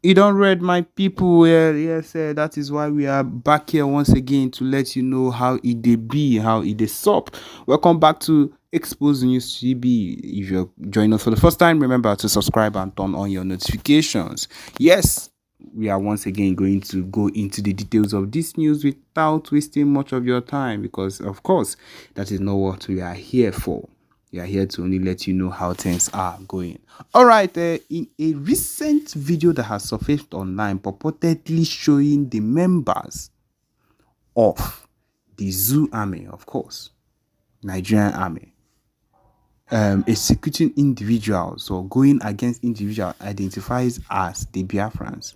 You don't read my people. Yes, that is why we are back here once again to let you know how it dey be, how it dey sup. Welcome back to Expose News TV. If you're joining us for the first time, remember to subscribe and turn on your notifications. Yes, we are once again going to go into the details of this news without wasting much of your time because, of course, that is not what we are here for. We are here to only let you know how things are going. All right, in a recent video that has surfaced online, purportedly showing the members of the Zoo Army, of course, Nigerian Army, executing individuals or going against individuals identified as the Biafrans.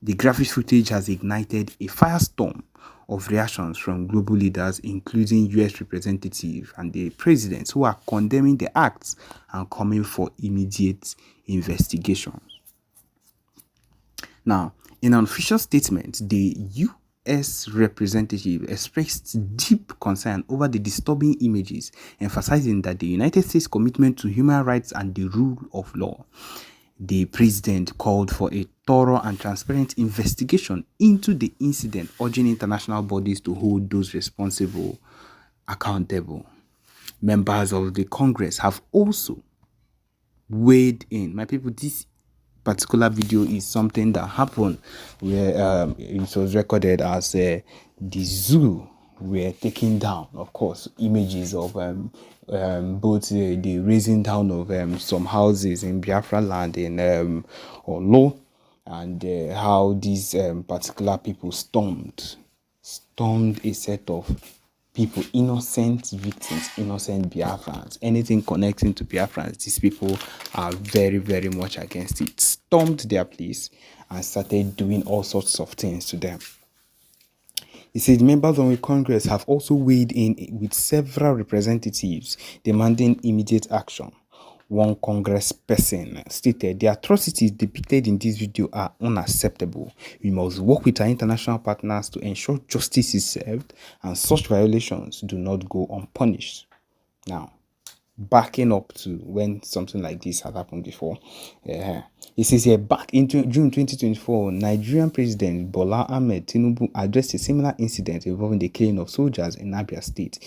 The graphic footage has ignited a firestorm of reactions from global leaders, including US representatives and the presidents, who are condemning the acts and calling for immediate investigations. Now, in an official statement, the US representative expressed deep concern over the disturbing images, emphasizing that the United States' commitment to human rights and the rule of law. The president called for a thorough and transparent investigation into the incident, urging international bodies to hold those responsible accountable. Members of the Congress have also weighed in. My people, this particular video is something that happened where it was recorded as the zoo were taken down. Of course, images of both the raising down of some houses in Biafra land in Olo, and how these particular people stormed a set of people, innocent victims, innocent Biafrans. Anything connecting to Biafrans, these people are very, very much against it. Stormed their place and started doing all sorts of things to them. He said members of the Congress have also weighed in with several representatives demanding immediate action. One congressperson stated, "The atrocities depicted in this video are unacceptable. We must work with our international partners to ensure justice is served and such violations do not go unpunished." Now, backing up to when something like this had happened before. It says here, back in June 2024, Nigerian President Bola Ahmed Tinubu addressed a similar incident involving the killing of soldiers in Abia State.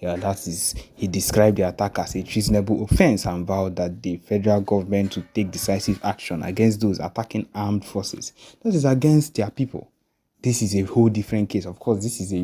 That is, he described the attack as a treasonable offense and vowed that the federal government would take decisive action against those attacking armed forces. That is against their people. This is a whole different case. Of course, this is a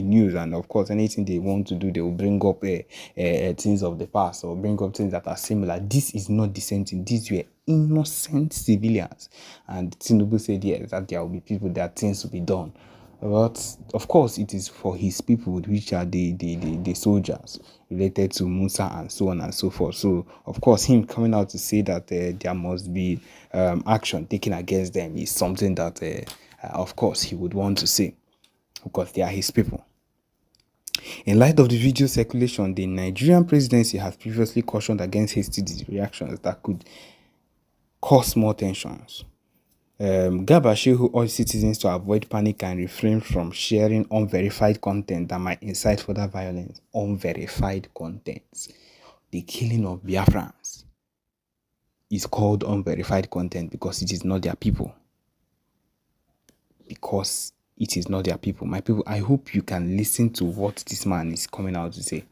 news, and of course, anything they want to do, they will bring up things of the past or bring up things that are similar. This is not the same thing. These were innocent civilians, and Tinubu said yes, that there will be people, that things will be done. But of course, it is for his people, which are the soldiers related to Musa and so on and so forth. So, of course, him coming out to say that there must be action taken against them is something that, of course, he would want to say, because they are his people. In light of the video circulation, the Nigerian presidency has previously cautioned against hasty reactions that could cause more tensions. Gabashe, who urged citizens to avoid panic and refrain from sharing unverified content that might incite further violence. Unverified content. The killing of Biafrans is called unverified content because it is not their people. Because it is not their people. My people, I hope you can listen to what this man is coming out to say,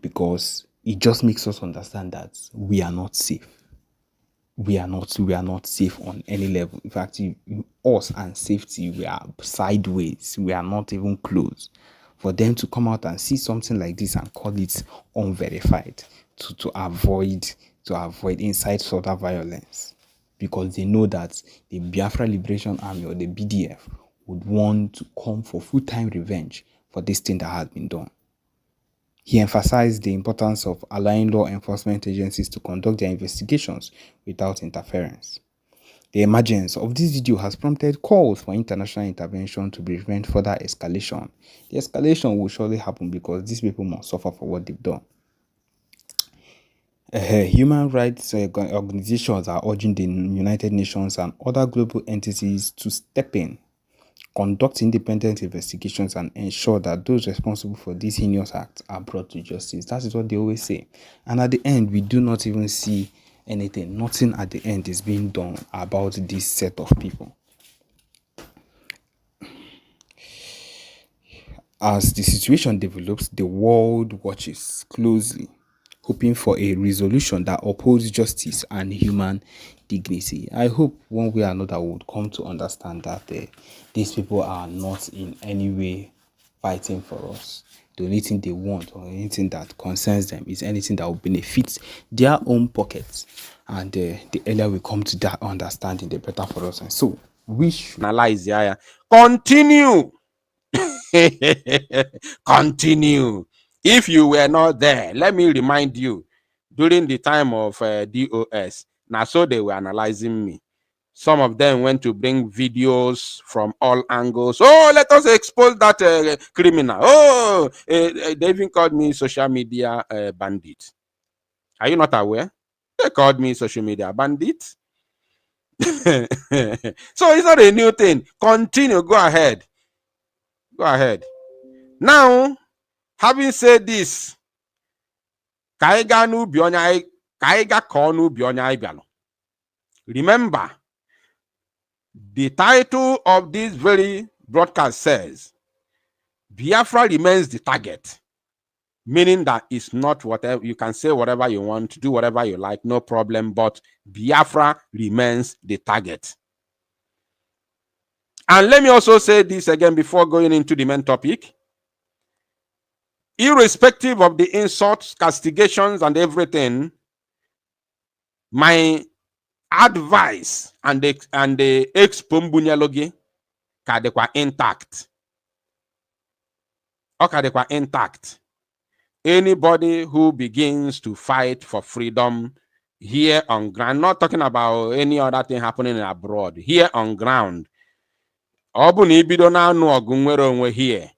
because it just makes us understand that we are not safe. We are not safe on any level. In fact, us and safety, we are sideways. We are not even close. For them to come out and see something like this and call it unverified to avoid inside further violence, because they know that the Biafra Liberation Army or the BDF would want to come for full-time revenge for this thing that has been done. He emphasized the importance of allowing law enforcement agencies to conduct their investigations without interference. The emergence of this video has prompted calls for international intervention to prevent further escalation. The escalation will surely happen because these people must suffer for what they've done. Human rights organizations are urging the United Nations and other global entities to step in, conduct independent investigations, and ensure that those responsible for these heinous acts are brought to justice. That is what they always say. And at the end, we do not even see anything. Nothing at the end is being done about this set of people. As the situation develops, the world watches closely, hoping for a resolution that upholds justice and human dignity. I hope one way or another we would come to understand that these people are not in any way fighting for us. The only thing they want or anything that concerns them is anything that will benefit their own pockets. And the earlier we come to that understanding, the better for us. And so we should analyze. Yeah. Continue. Continue. If you were not there, let me remind you, during the time of DOS, now so they were analyzing me. Some of them went to bring videos from all angles. Oh, let us expose that criminal. Oh, they even called me social media bandit. Are you not aware? They called me social media bandit. So it's not a new thing. Continue. Go ahead. Go ahead. Now, having said this, remember, the title of this very broadcast says, Biafra remains the target. Meaning that it's not whatever, you can say whatever you want, do whatever you like, no problem, but Biafra remains the target. And let me also say this again before going into the main topic. Irrespective of the insults, castigations, and everything, my advice and the expombunyalogi kadekwa intact. Okadekwa intact. Anybody who begins to fight for freedom here on ground, not talking about any other thing happening abroad, here on ground, here,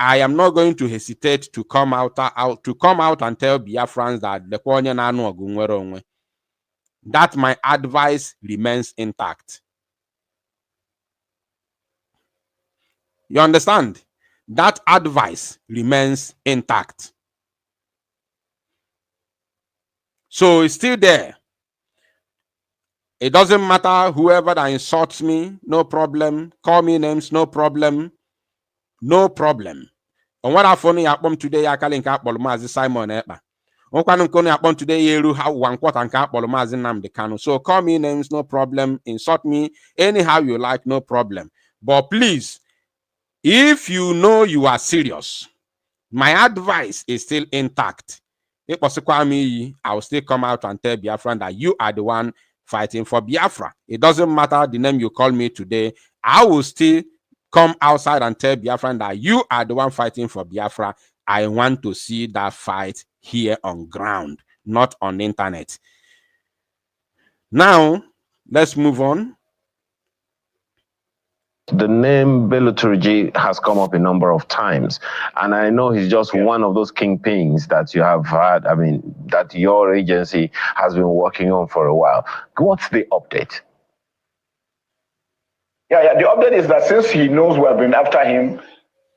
I am not going to hesitate to come out and tell Biafrans that the that my advice remains intact. You understand? That advice remains intact. So it's still there. It doesn't matter whoever that insults me, no problem. Call me names, no problem. No problem. On what I phone you today, I can link up Simon Ekpa. On today, you have 1/4 and cap Namdekano. So call me names, no problem. Insult me anyhow you like, no problem. But please, if you know you are serious, my advice is still intact. If I will still come out and tell Biafran that you are the one fighting for Biafra. It doesn't matter the name you call me today. I will still come outside and tell Biafran that you are the one fighting for Biafra. I want to see that fight here on ground, not on the internet. Now, let's move on. The name Bello Turji has come up a number of times, and I know he's just one of those kingpins that you have had, that your agency has been working on for a while. What's the update? Yeah, the update is that since he knows we have been after him,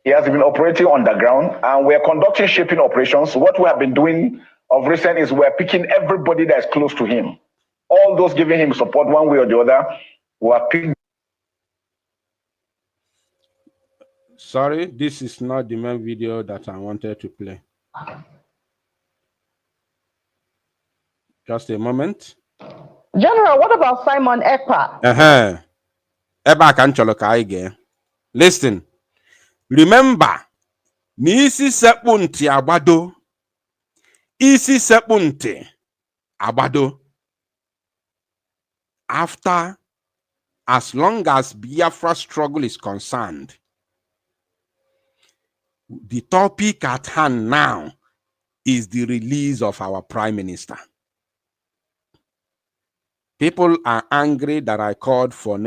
he has been operating underground, and we're conducting shaping operations. What we have been doing of recent is we're picking everybody that is close to him. All those giving him support one way or the other, we are picking. Sorry, this is not the main video that I wanted to play. Just a moment. General, what about Simon Ekpa? Eba kan cholo ka ige. Listen. Remember, n'isi sekpunti agbado. Isi sekpunti agbado. After, as long as Biafra struggle is concerned, the topic at hand now is the release of our Prime Minister. People are angry that I called for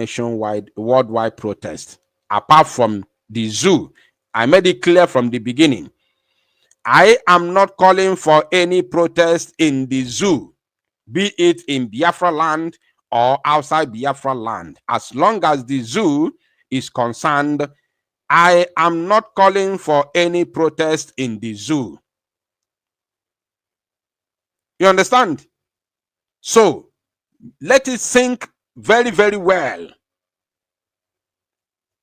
worldwide protest. Apart from the zoo, I made it clear from the beginning. I am not calling for any protest in the zoo, be it in Biafra land or outside Biafra land. As long as the zoo is concerned, I am not calling for any protest in the zoo. You understand? So let it sink very, very well.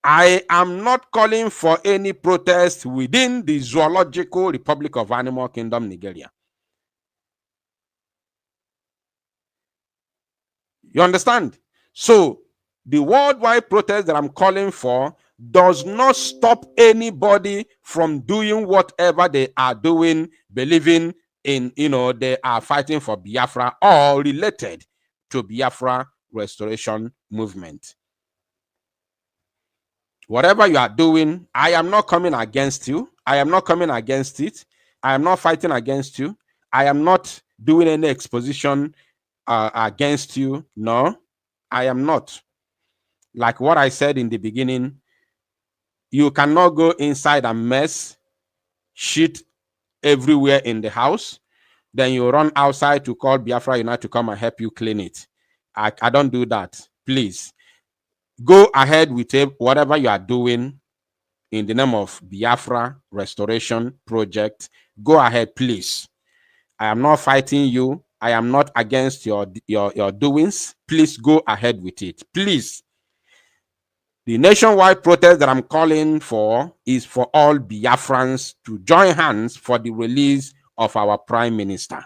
I am not calling for any protest within the Zoological Republic of Animal Kingdom, Nigeria. You understand? So the worldwide protest that I'm calling for does not stop anybody from doing whatever they are doing, believing in, they are fighting for Biafra or related to Biafra restoration movement. Whatever you are doing, I am not coming against you. I am not coming against it. I am not fighting against you. I am not doing any exposition against you. No, I am not. Like what I said in the beginning, you cannot go inside and mess shit everywhere in the house. Then you run outside to call Biafra Unite to come and help you clean it. I don't do that. Please go ahead with whatever you are doing in the name of Biafra Restoration Project. Go ahead, please. I am not fighting you. I am not against your doings. Please go ahead with it. Please. The nationwide protest that I'm calling for is for all Biafrans to join hands for the release of our Prime Minister.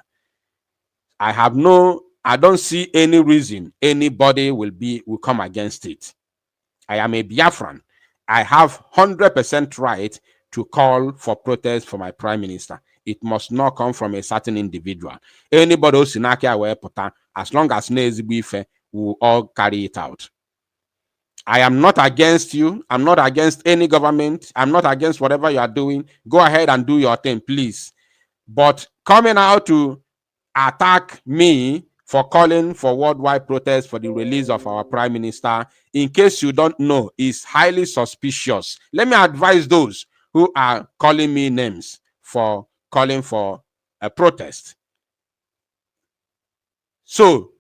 I don't see any reason anybody will come against it. I am a Biafran. I have 100% right to call for protest for my Prime Minister. It must not come from a certain individual. Anybody who's in as long as Nezibife will all carry it out. I am not against you. I'm not against any government. I'm not against whatever you are doing. Go ahead and do your thing, please. But coming out to attack me for calling for worldwide protest for the release of our Prime Minister, in case you don't know, is highly suspicious. Let me advise those who are calling me names for calling for a protest. So,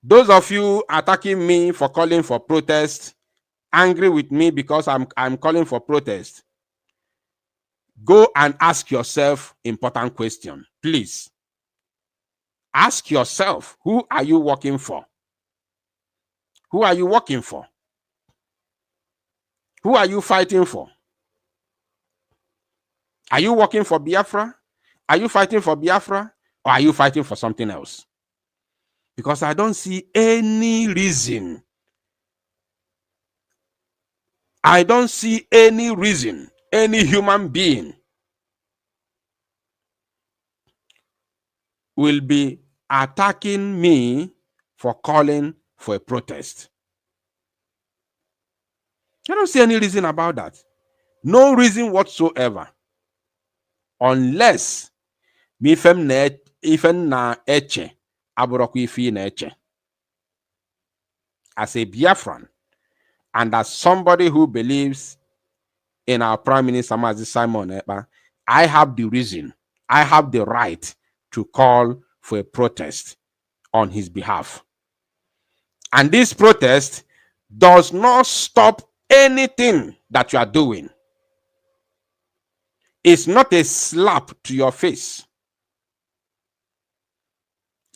those of you attacking me for calling for protest, angry with me because I'm calling for protest, go and ask yourself important question, please. Ask yourself, who are you working for? Who are you working for? Who are you fighting for? Are you working for Biafra? Are you fighting for Biafra? Or are you fighting for something else? Because I don't see any reason. I don't see any reason any human being will be attacking me for calling for a protest. I don't see any reason about that. No reason whatsoever. Unless ifem na eche aburokwa ifi na eche. As a Biafran and as somebody who believes in our Prime Minister Mazi Simon Ekpa, I have the reason, I have the right to call for a protest on his behalf. And this protest does not stop anything that you are doing. It's not a slap to your face.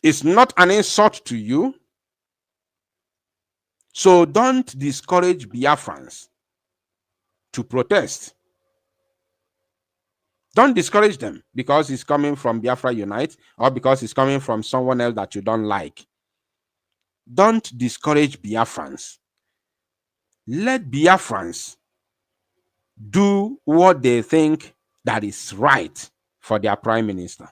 It's not an insult to you. So don't discourage Biafrans to protest. Don't discourage them because it's coming from Biafra Unite or because it's coming from someone else that you don't like. Don't discourage Biafrans. Let Biafrans do what they think that is right for their Prime Minister.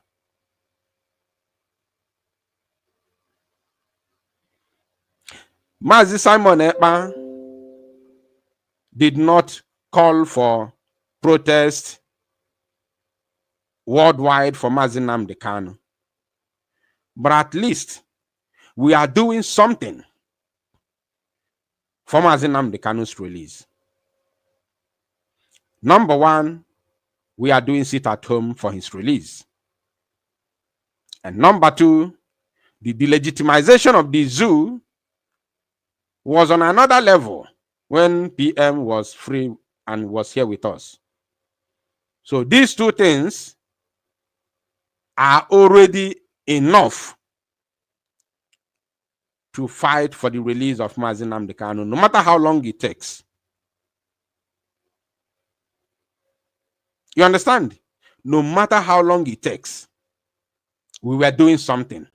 Mazi Simon Ekpa did not call for protest worldwide for Mazi Nnamdi Kanu. But at least we are doing something for Mazi Nnamdi Kanu's release. Number one, we are doing sit at home for his release. And number two, the delegitimization of the zoo was on another level when PM was free and was here with us. So these two things are already enough to fight for the release of Mazi Nnamdi Kanu, no matter how long it takes. You understand? No matter how long it takes, we were doing something.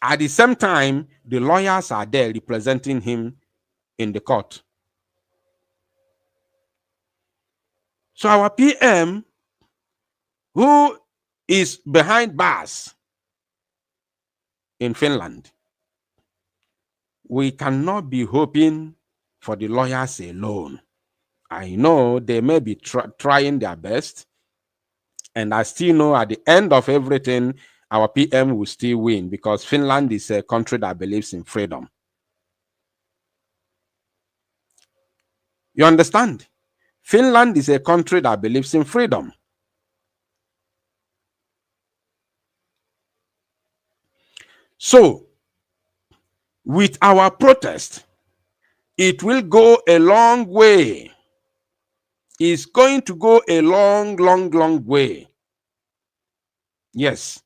At the same time, the lawyers are there representing him in the court. So our PM, who is behind bars in Finland, we cannot be hoping for the lawyers alone. I know they may be trying their best, and I still know at the end of everything, our PM will still win, because Finland is a country that believes in freedom. You understand? Finland is a country that believes in freedom. So, with our protest, it will go a long way. It's going to go a long, long, long way. Yes.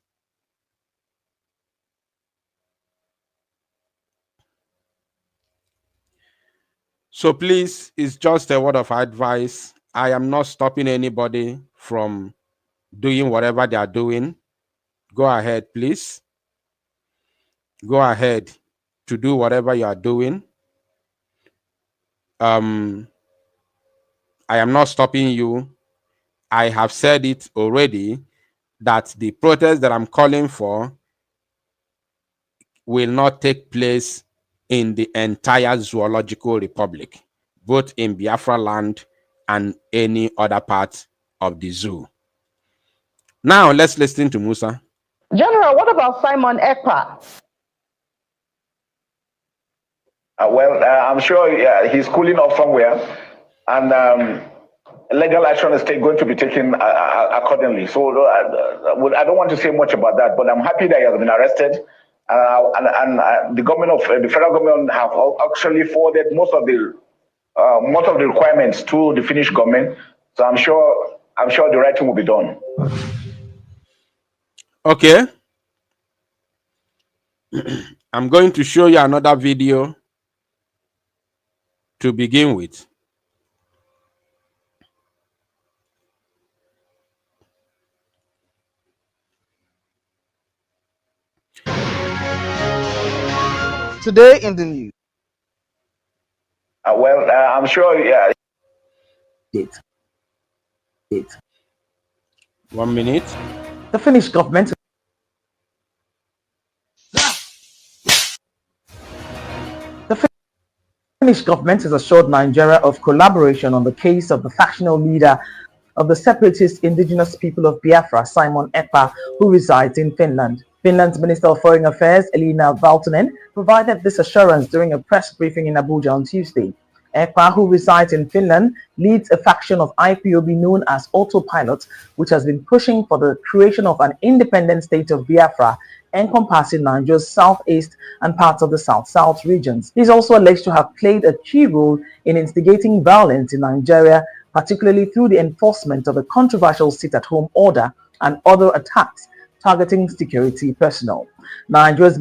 So please, it's just a word of advice. I am not stopping anybody from doing whatever they are doing. Go ahead, please. Go ahead to do whatever you are doing. I am not stopping you. I have said it already that the protest that I'm calling for will not take place in the entire zoological republic, both in Biafra land and any other part of the zoo. Now let's listen to Musa. General, what about Simon Ekpa? I'm sure he's cooling off somewhere, and legal action is going to be taken accordingly. So I don't want to say much about that, but I'm happy that he has been arrested. And the government of the federal government have actually forwarded most of the requirements to the Finnish government. So I'm sure the right thing will be done. Okay. I'm going to show you another video to begin with. Today in the news. I'm sure, It. 1 minute. The Finnish government. The Finnish government has assured Nigeria of collaboration on the case of the factional leader of the separatist indigenous people of Biafra, Simon Ekpa, who resides in Finland. Finland's Minister of Foreign Affairs, Elina Valtonen, provided this assurance during a press briefing in Abuja on Tuesday. Ekpa, who resides in Finland, leads a faction of IPOB known as Autopilot, which has been pushing for the creation of an independent state of Biafra, encompassing Nigeria's southeast and parts of the south-south regions. He is also alleged to have played a key role in instigating violence in Nigeria, particularly through the enforcement of a controversial sit-at-home order and other attacks targeting security personnel. Nigeria's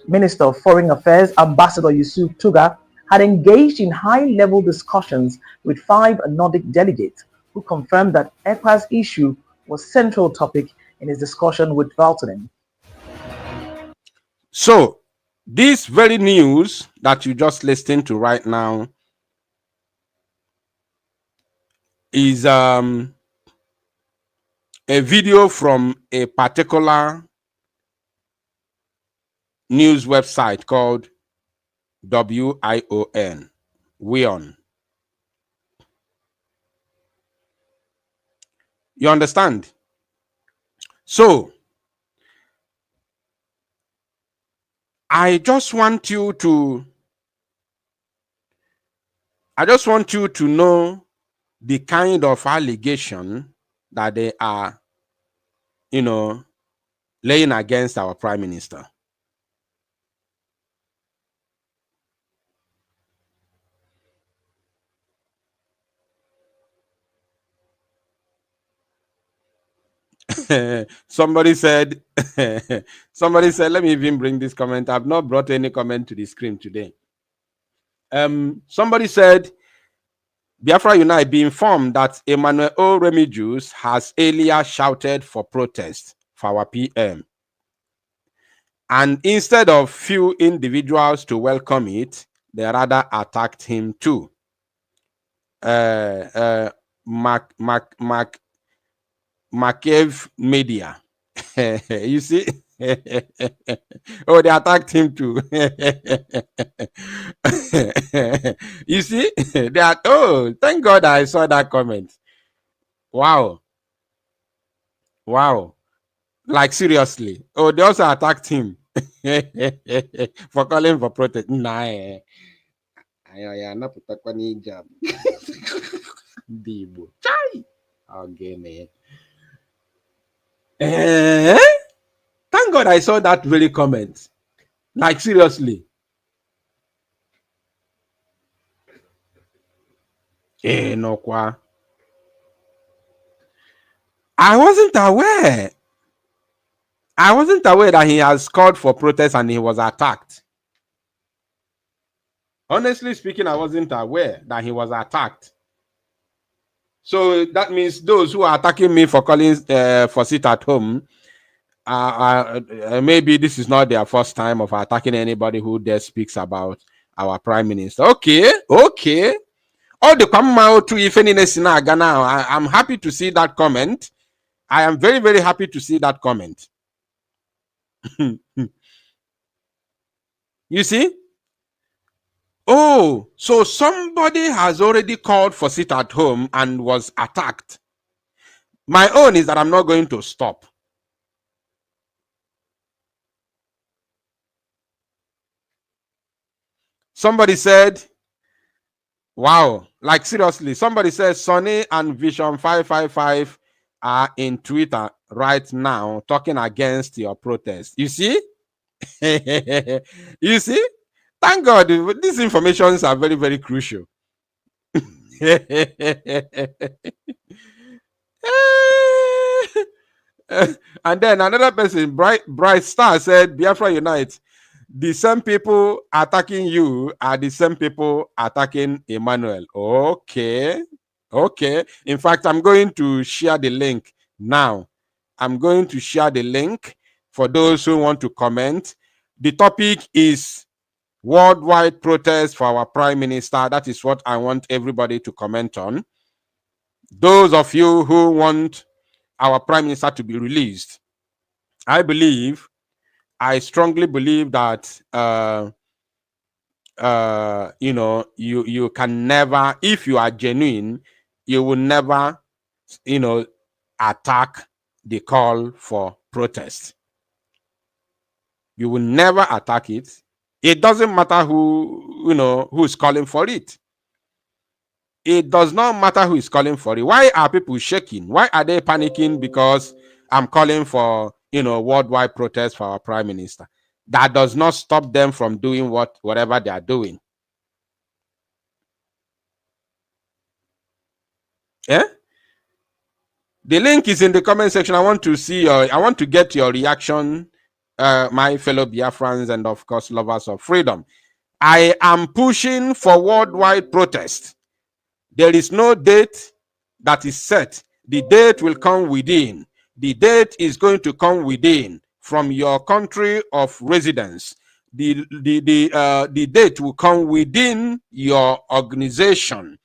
Minister of Foreign Affairs, Ambassador Yusuf Tuga, had engaged in high-level discussions with 5 Nordic delegates who confirmed that Ekpa's issue was a central topic in his discussion with Valtonen. So, this very news that you just listened to right now is a video from a particular news website called WION. You understand? So, I just want you to know the kind of allegation that they are, laying against our prime minister. somebody said, somebody said, let me even bring this comment. I've not brought any comment to the screen today. Somebody said, Biafra Unite, be informed that Emmanuel O. Remigius has earlier shouted for protest for our PM. And instead of few individuals to welcome it, they rather attacked him too. Makev Media. You see? Oh, they attacked him too. You see? They are, oh, thank God I saw that comment. Wow. Wow. Like, seriously. Oh, they also attacked him for calling for protest. Nah. Okay, thank God I saw that very comment. Like, seriously. No kwa. I wasn't aware. I wasn't aware that he has called for protest and he was attacked. Honestly speaking, I wasn't aware that he was attacked. So that means those who are attacking me for calling for sit at home, maybe this is not their first time of attacking anybody who there speaks about our prime minister. Okay. All the come out to if any now. I'm happy to see that comment. I am very, very happy to see that comment. You see? Oh, so somebody has already called for sit at home and was attacked. My own is that I'm not going to stop. Somebody said, wow, like seriously, somebody says Sonny and Vision 555 are in Twitter right now talking against your protest. You see? You see? Thank God, these informations are very, very crucial. And then another person, Bright Star, said, Biafra Unite. The same people attacking you are the same people attacking Emmanuel. Okay. In fact, I'm going to share the link now. I'm going to share the link for those who want to comment. The topic is worldwide protest for our prime minister. That is what I want everybody to comment on. Those of you who want our prime minister to be released, I strongly believe that you can never, if you are genuine, you will never attack the call for protest. You will never attack it. It doesn't matter who is calling for it. It does not matter who is calling for it. Why are people shaking? Why are they panicking because I'm calling for worldwide protest for our prime minister? That does not stop them from doing whatever they are doing. Yeah? The link is in the comment section. I want to get your reaction, my fellow Biafrans and of course lovers of freedom. I am pushing for worldwide protest. There is no date that is set. The date will come within. The date is going to come within from your country of residence. The date will come within your organization.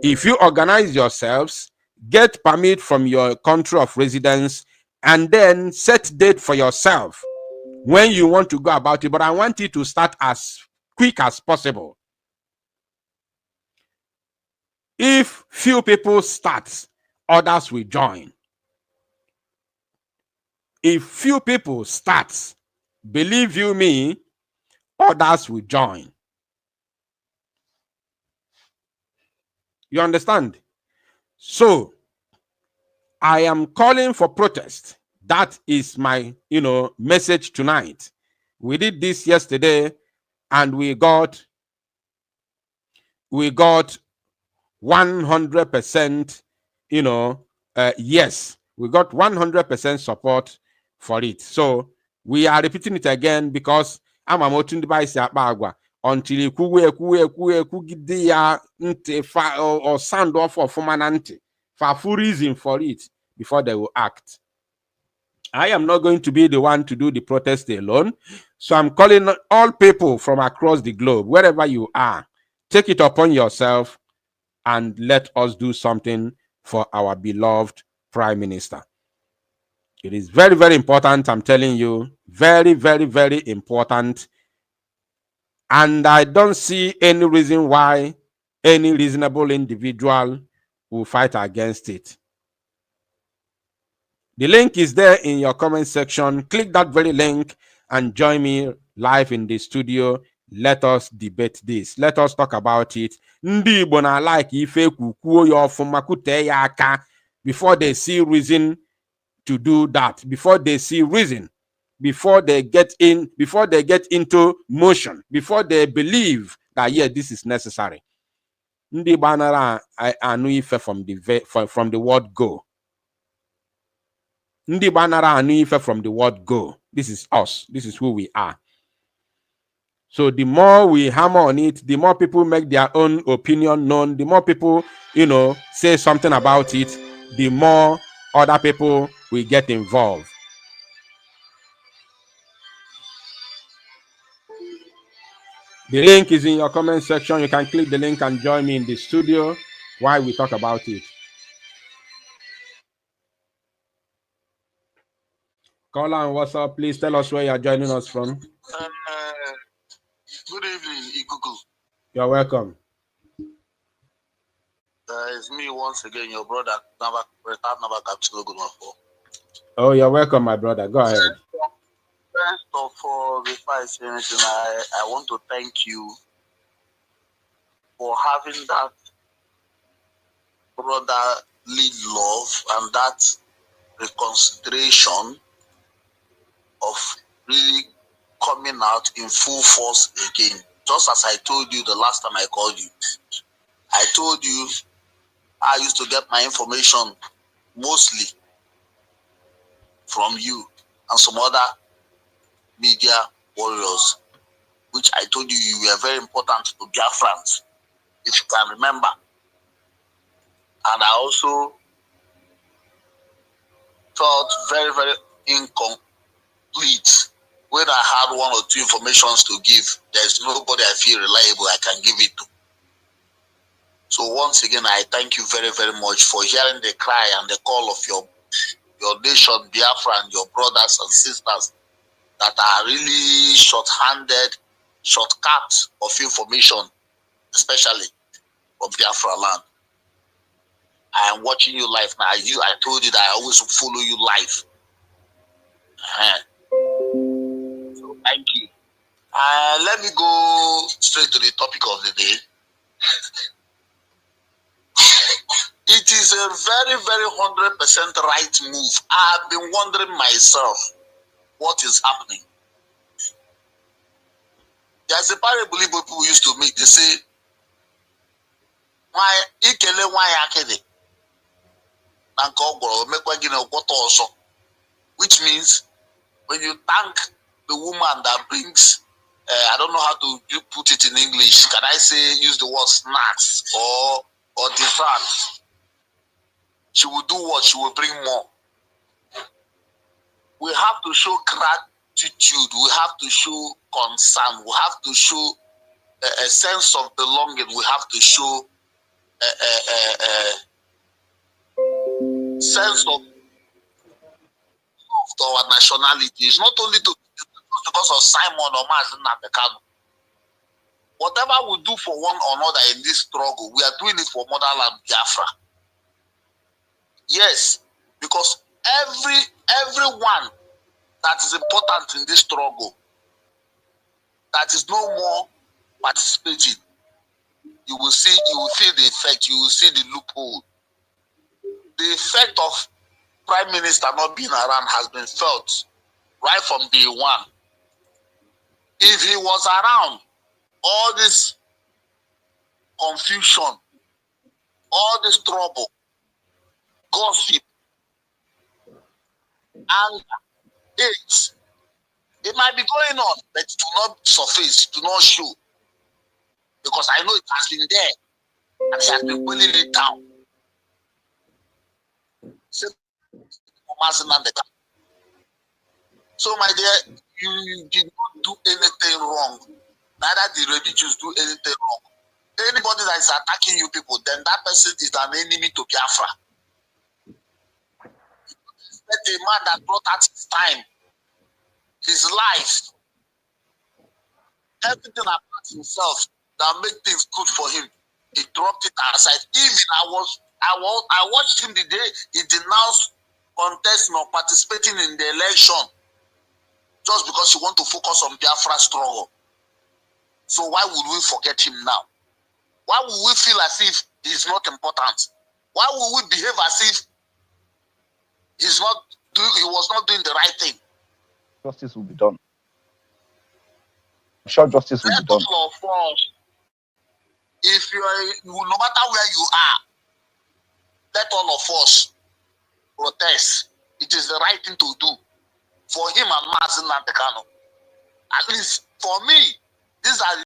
If you organize yourselves, get permit from your country of residence, and then set date for yourself when you want to go about it. But I want it to start as quick as possible. If few people start, others will join. If few people start, believe you me, others will join. You understand? So, I am calling for protest. That is my, message tonight. We did this yesterday, and we got 100%, yes. We got 100% support for it. So we are repeating it again because I'm a motundiba until you ya or sound off of mananti for full reason for it before they will act. I am not going to be the one to do the protest alone. So I'm calling all people from across the globe, wherever you are, take it upon yourself and let us do something for our beloved Prime Minister. It is very, very important, I'm telling you. Very, very, very important. And I don't see any reason why any reasonable individual will fight against it. The link is there in your comment section. Click that very link and join me live in the studio. Let us debate this. Let us talk about it. Ndị Igbo na like ife kwukwuo ya ọfụma kute ya aka before they see reason to do that. Before they see reason. Before they get into motion. Before they believe that yeah, this is necessary. Ndị Igbo anara anu ife from the word go. Ndi banara anu ife from the word go. This is us. This is who we are. So the more we hammer on it, the more people make their own opinion known, the more people, say something about it, the more other people will get involved. The link is in your comment section. You can click the link and join me in the studio while we talk about it. Caller and what's up? Please tell us where you're joining us from. Good evening, Igugu. You're welcome. It's me once again, your brother, Oh, you're welcome, my brother. Go ahead. First of all, before I say anything, I want to thank you for having that brotherly love and that reconsideration of really coming out in full force again. Just as I told you the last time I called you, I told you I used to get my information mostly from you and some other media warriors, which I told you were very important to Biafrans, if you can remember. And I also felt very, very incomplete when I had one or two informations to give. There's nobody I feel reliable I can give it to. So once again, I thank you very, very much for hearing the cry and the call of your nation, Biafra, and your brothers and sisters that are really short-handed, shortcuts of information, especially from Biafra land. I am watching you live now. I told you that I always follow you live. So thank you. Let me go straight to the topic of the day. It is a very, very 100% right move. I've been wondering myself what is happening. There's a parable people used to make. They say, "Why ikele why akede?" Which means when you thank the woman that brings, I don't know how to put it in English. Can I say use the word snacks or dessert? She will do what? She will bring more. We have to show gratitude. We have to show concern. We have to show a sense of belonging. We have to show a sense of our nationality. It's not only because of Simon or Mazin Nabekano. Whatever we do for one another in this struggle, we are doing it for motherland Biafra. Yes, because everyone that is important in this struggle, that is no more participating, you will see the effect, you will see the loophole. The effect of Prime Minister not being around has been felt right from day one. If he was around, all this confusion, all this trouble, gossip anger, hate. It might be going on, but it will not surface, it will not show. Because I know it has been there and he has been pulling it down. So, my dear, you did not do anything wrong. Neither did religious do anything wrong. Anybody that is attacking you people, then that person is an enemy to Biafra. Let a man that brought out his time, his life, everything about himself that made things good for him, he dropped it aside. Even I watched him the day he denounced contesting or participating in the election just because he want to focus on Biafra struggle. So why would we forget him now? Why would we feel as if he's not important? Why would we behave as if he was not doing the right thing? Justice will be done. I'm sure justice will be done. All of us, if you are, no matter where you are, let all of us protest. It is the right thing to do for him and Martin Nantekano. At least for me, these are